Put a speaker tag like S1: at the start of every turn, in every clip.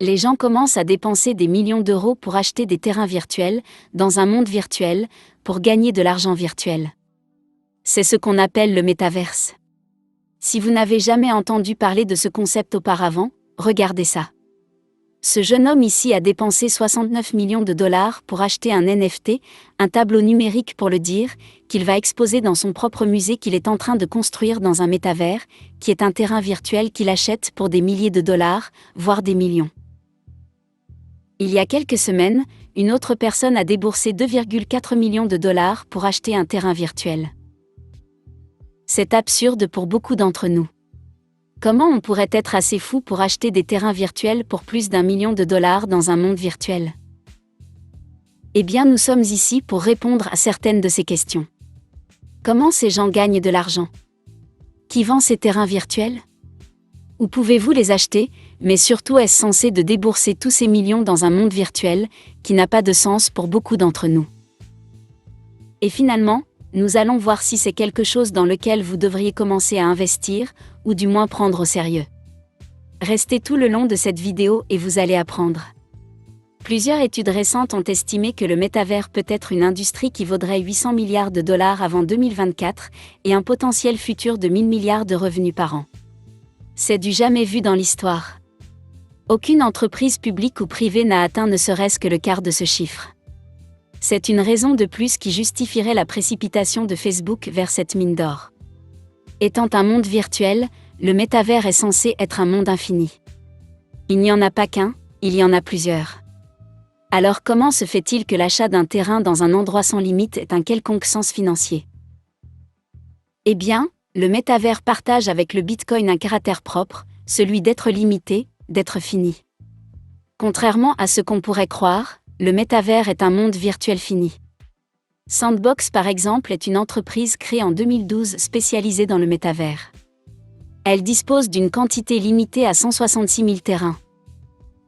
S1: Les gens commencent à dépenser des millions d'euros pour acheter des terrains virtuels, dans un monde virtuel, pour gagner de l'argent virtuel. C'est ce qu'on appelle le métaverse. Si vous n'avez jamais entendu parler de ce concept auparavant, regardez ça. Ce jeune homme ici a dépensé 69 millions de dollars pour acheter un NFT, un tableau numérique pour le dire, qu'il va exposer dans son propre musée qu'il est en train de construire dans un métavers, qui est un terrain virtuel qu'il achète pour des milliers de dollars, voire des millions. Il y a quelques semaines, une autre personne a déboursé 2,4 millions de dollars pour acheter un terrain virtuel. C'est absurde pour beaucoup d'entre nous. Comment on pourrait être assez fou pour acheter des terrains virtuels pour plus d'1 million de dollars dans un monde virtuel? Eh bien, nous sommes ici pour répondre à certaines de ces questions. Comment ces gens gagnent de l'argent? Qui vend ces terrains virtuels? Où pouvez-vous les acheter, mais surtout est-ce censé de débourser tous ces millions dans un monde virtuel, qui n'a pas de sens pour beaucoup d'entre nous? Et finalement, nous allons voir si c'est quelque chose dans lequel vous devriez commencer à investir, ou du moins prendre au sérieux. Restez tout le long de cette vidéo et vous allez apprendre. Plusieurs études récentes ont estimé que le métavers peut être une industrie qui vaudrait 800 milliards de dollars avant 2024, et un potentiel futur de 1000 milliards de revenus par an. C'est du jamais vu dans l'histoire. Aucune entreprise publique ou privée n'a atteint ne serait-ce que le quart de ce chiffre. C'est une raison de plus qui justifierait la précipitation de Facebook vers cette mine d'or. Étant un monde virtuel, le métavers est censé être un monde infini. Il n'y en a pas qu'un, il y en a plusieurs. Alors comment se fait-il que l'achat d'un terrain dans un endroit sans limite ait un quelconque sens financier? Eh bien, le métavers partage avec le Bitcoin un caractère propre, celui d'être limité, d'être fini. Contrairement à ce qu'on pourrait croire, le métavers est un monde virtuel fini. Sandbox par exemple est une entreprise créée en 2012 spécialisée dans le métavers. Elle dispose d'une quantité limitée à 166 000 terrains.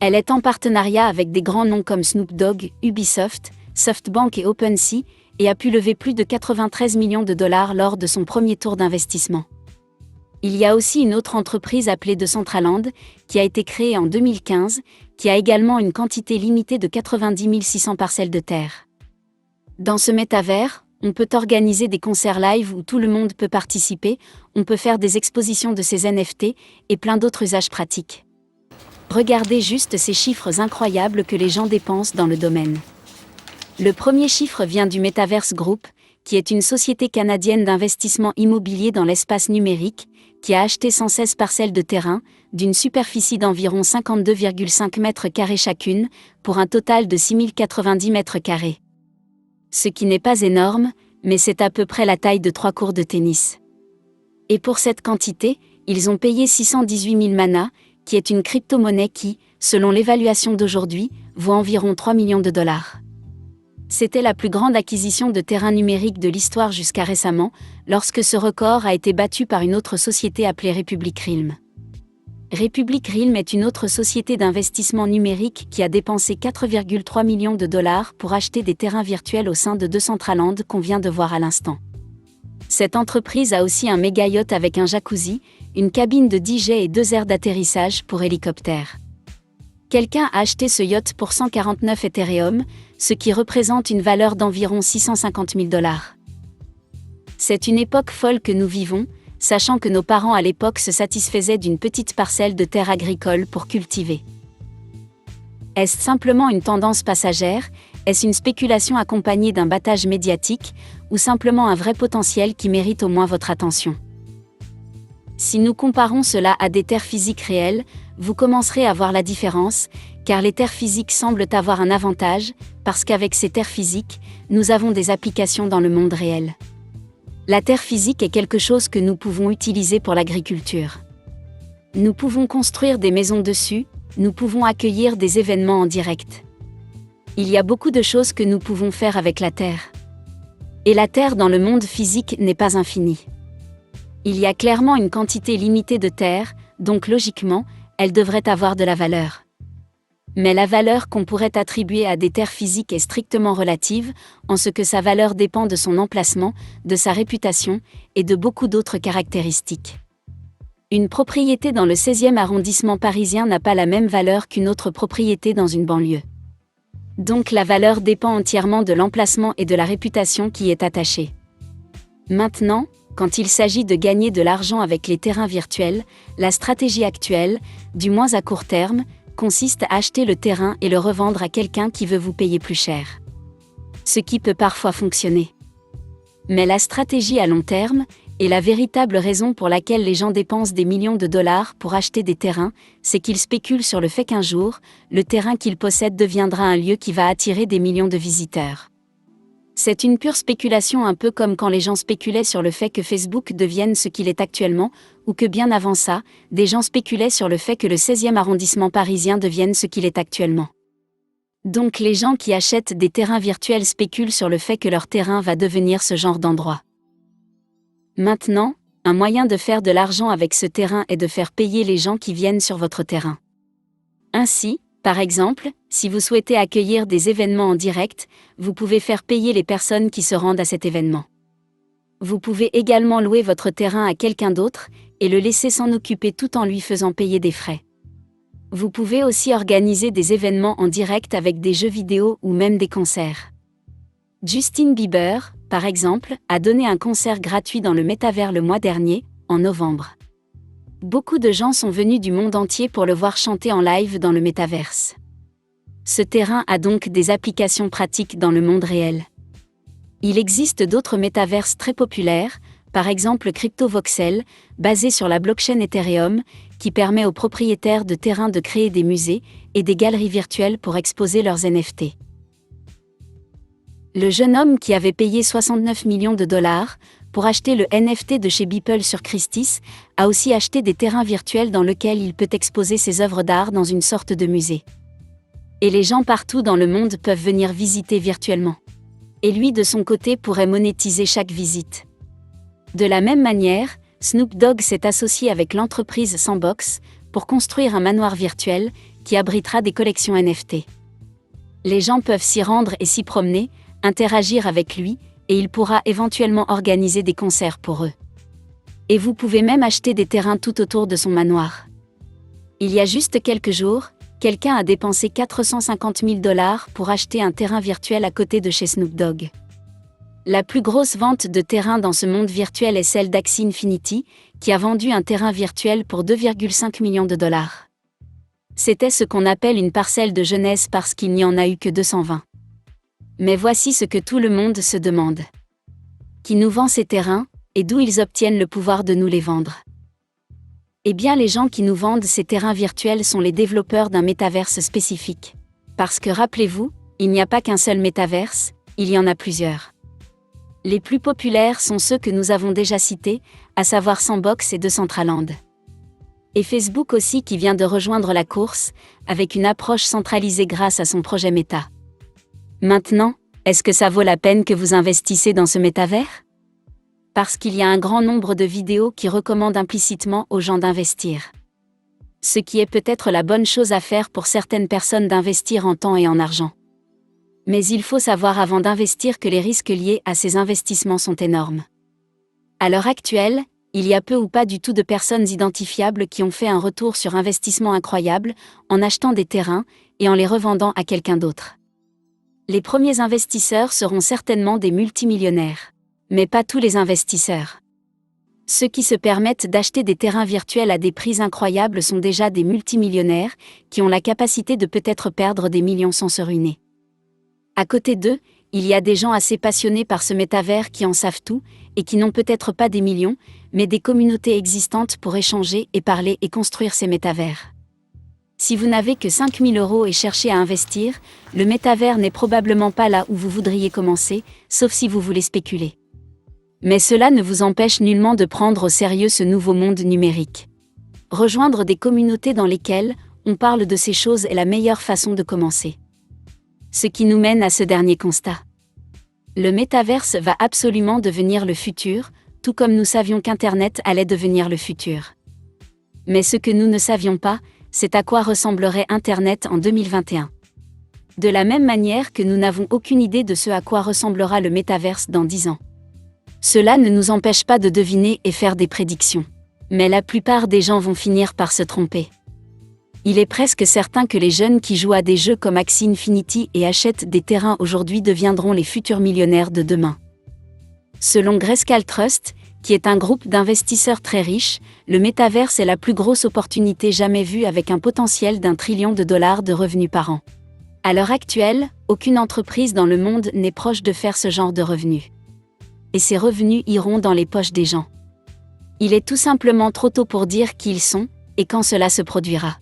S1: Elle est en partenariat avec des grands noms comme Snoop Dogg, Ubisoft, SoftBank et OpenSea, et a pu lever plus de 93 millions de dollars lors de son premier tour d'investissement. Il y a aussi une autre entreprise appelée Decentraland, qui a été créée en 2015, qui a également une quantité limitée de 90 600 parcelles de terre. Dans ce métavers, on peut organiser des concerts live où tout le monde peut participer, on peut faire des expositions de ces NFT, et plein d'autres usages pratiques. Regardez juste ces chiffres incroyables que les gens dépensent dans le domaine. Le premier chiffre vient du Metaverse Group, qui est une société canadienne d'investissement immobilier dans l'espace numérique, qui a acheté 116 parcelles de terrain, d'une superficie d'environ 52,5 mètres carrés chacune, pour un total de 6 090 mètres carrés. Ce qui n'est pas énorme, mais c'est à peu près la taille de 3 courts de tennis. Et pour cette quantité, ils ont payé 618 000 mana, qui est une crypto-monnaie qui, selon l'évaluation d'aujourd'hui, vaut environ 3 millions de dollars. C'était la plus grande acquisition de terrain numérique de l'histoire jusqu'à récemment, lorsque ce record a été battu par une autre société appelée Republic Realm. Republic Realm est une autre société d'investissement numérique qui a dépensé 4,3 millions de dollars pour acheter des terrains virtuels au sein de Decentraland qu'on vient de voir à l'instant. Cette entreprise a aussi un méga yacht avec un jacuzzi, une cabine de DJ et 2 aires d'atterrissage pour hélicoptères. Quelqu'un a acheté ce yacht pour 149 Ethereum, ce qui représente une valeur d'environ 650 000 dollars. C'est une époque folle que nous vivons, sachant que nos parents à l'époque se satisfaisaient d'une petite parcelle de terre agricole pour cultiver. Est-ce simplement une tendance passagère? Est-ce une spéculation accompagnée d'un battage médiatique, ou simplement un vrai potentiel qui mérite au moins votre attention? Si nous comparons cela à des terres physiques réelles, vous commencerez à voir la différence, car les terres physiques semblent avoir un avantage, parce qu'avec ces terres physiques, nous avons des applications dans le monde réel. La terre physique est quelque chose que nous pouvons utiliser pour l'agriculture. Nous pouvons construire des maisons dessus, nous pouvons accueillir des événements en direct. Il y a beaucoup de choses que nous pouvons faire avec la terre. Et la terre dans le monde physique n'est pas infinie. Il y a clairement une quantité limitée de terre, donc logiquement, elle devrait avoir de la valeur. Mais la valeur qu'on pourrait attribuer à des terres physiques est strictement relative, en ce que sa valeur dépend de son emplacement, de sa réputation, et de beaucoup d'autres caractéristiques. Une propriété dans le 16e arrondissement parisien n'a pas la même valeur qu'une autre propriété dans une banlieue. Donc la valeur dépend entièrement de l'emplacement et de la réputation qui y est attachée. Maintenant, quand il s'agit de gagner de l'argent avec les terrains virtuels, la stratégie actuelle, du moins à court terme, consiste à acheter le terrain et le revendre à quelqu'un qui veut vous payer plus cher. Ce qui peut parfois fonctionner. Mais la stratégie à long terme, et la véritable raison pour laquelle les gens dépensent des millions de dollars pour acheter des terrains, c'est qu'ils spéculent sur le fait qu'un jour, le terrain qu'ils possèdent deviendra un lieu qui va attirer des millions de visiteurs. C'est une pure spéculation, un peu comme quand les gens spéculaient sur le fait que Facebook devienne ce qu'il est actuellement, ou que bien avant ça, des gens spéculaient sur le fait que le 16e arrondissement parisien devienne ce qu'il est actuellement. Donc les gens qui achètent des terrains virtuels spéculent sur le fait que leur terrain va devenir ce genre d'endroit. Maintenant, un moyen de faire de l'argent avec ce terrain est de faire payer les gens qui viennent sur votre terrain. Ainsi, par exemple, si vous souhaitez accueillir des événements en direct, vous pouvez faire payer les personnes qui se rendent à cet événement. Vous pouvez également louer votre terrain à quelqu'un d'autre, et le laisser s'en occuper tout en lui faisant payer des frais. Vous pouvez aussi organiser des événements en direct avec des jeux vidéo ou même des concerts. Justin Bieber, par exemple, a donné un concert gratuit dans le métavers le mois dernier, en novembre. Beaucoup de gens sont venus du monde entier pour le voir chanter en live dans le métaverse. Ce terrain a donc des applications pratiques dans le monde réel. Il existe d'autres métaverses très populaires, par exemple CryptoVoxel, basé sur la blockchain Ethereum, qui permet aux propriétaires de terrains de créer des musées et des galeries virtuelles pour exposer leurs NFT. Le jeune homme qui avait payé 69 millions de dollars pour acheter le NFT de chez Beeple sur Christie's a aussi acheté des terrains virtuels dans lesquels il peut exposer ses œuvres d'art dans une sorte de musée. Et les gens partout dans le monde peuvent venir visiter virtuellement. Et lui de son côté pourrait monétiser chaque visite. De la même manière, Snoop Dogg s'est associé avec l'entreprise Sandbox pour construire un manoir virtuel qui abritera des collections NFT. Les gens peuvent s'y rendre et s'y promener, interagir avec lui, et il pourra éventuellement organiser des concerts pour eux. Et vous pouvez même acheter des terrains tout autour de son manoir. Il y a juste quelques jours, quelqu'un a dépensé 450 000 dollars pour acheter un terrain virtuel à côté de chez Snoop Dogg. La plus grosse vente de terrain dans ce monde virtuel est celle d'Axie Infinity, qui a vendu un terrain virtuel pour 2,5 millions de dollars. C'était ce qu'on appelle une parcelle de jeunesse parce qu'il n'y en a eu que 220. Mais voici ce que tout le monde se demande. Qui nous vend ces terrains, et d'où ils obtiennent le pouvoir de nous les vendre? Eh bien les gens qui nous vendent ces terrains virtuels sont les développeurs d'un métaverse spécifique. Parce que rappelez-vous, il n'y a pas qu'un seul métaverse, il y en a plusieurs. Les plus populaires sont ceux que nous avons déjà cités, à savoir Sandbox et Decentraland. Et Facebook aussi qui vient de rejoindre la course, avec une approche centralisée grâce à son projet Meta. Maintenant, est-ce que ça vaut la peine que vous investissez dans ce métavers? Parce qu'il y a un grand nombre de vidéos qui recommandent implicitement aux gens d'investir. Ce qui est peut-être la bonne chose à faire pour certaines personnes d'investir en temps et en argent. Mais il faut savoir avant d'investir que les risques liés à ces investissements sont énormes. À l'heure actuelle, il y a peu ou pas du tout de personnes identifiables qui ont fait un retour sur investissement incroyable en achetant des terrains et en les revendant à quelqu'un d'autre. Les premiers investisseurs seront certainement des multimillionnaires. Mais pas tous les investisseurs. Ceux qui se permettent d'acheter des terrains virtuels à des prix incroyables sont déjà des multimillionnaires, qui ont la capacité de peut-être perdre des millions sans se ruiner. À côté d'eux, il y a des gens assez passionnés par ce métavers qui en savent tout, et qui n'ont peut-être pas des millions, mais des communautés existantes pour échanger et parler et construire ces métavers. Si vous n'avez que 5 000 € et cherchez à investir, le métavers n'est probablement pas là où vous voudriez commencer, sauf si vous voulez spéculer. Mais cela ne vous empêche nullement de prendre au sérieux ce nouveau monde numérique. Rejoindre des communautés dans lesquelles on parle de ces choses est la meilleure façon de commencer. Ce qui nous mène à ce dernier constat. Le métaverse va absolument devenir le futur, tout comme nous savions qu'Internet allait devenir le futur. Mais ce que nous ne savions pas, c'est à quoi ressemblerait Internet en 2021. De la même manière que nous n'avons aucune idée de ce à quoi ressemblera le métaverse dans 10 ans. Cela ne nous empêche pas de deviner et faire des prédictions. Mais la plupart des gens vont finir par se tromper. Il est presque certain que les jeunes qui jouent à des jeux comme Axie Infinity et achètent des terrains aujourd'hui deviendront les futurs millionnaires de demain. Selon Grayscale Trust, qui est un groupe d'investisseurs très riches, le métaverse est la plus grosse opportunité jamais vue avec un potentiel d'1 trillion de dollars de revenus par an. À l'heure actuelle, aucune entreprise dans le monde n'est proche de faire ce genre de revenus. Et ces revenus iront dans les poches des gens. Il est tout simplement trop tôt pour dire qui ils sont, et quand cela se produira.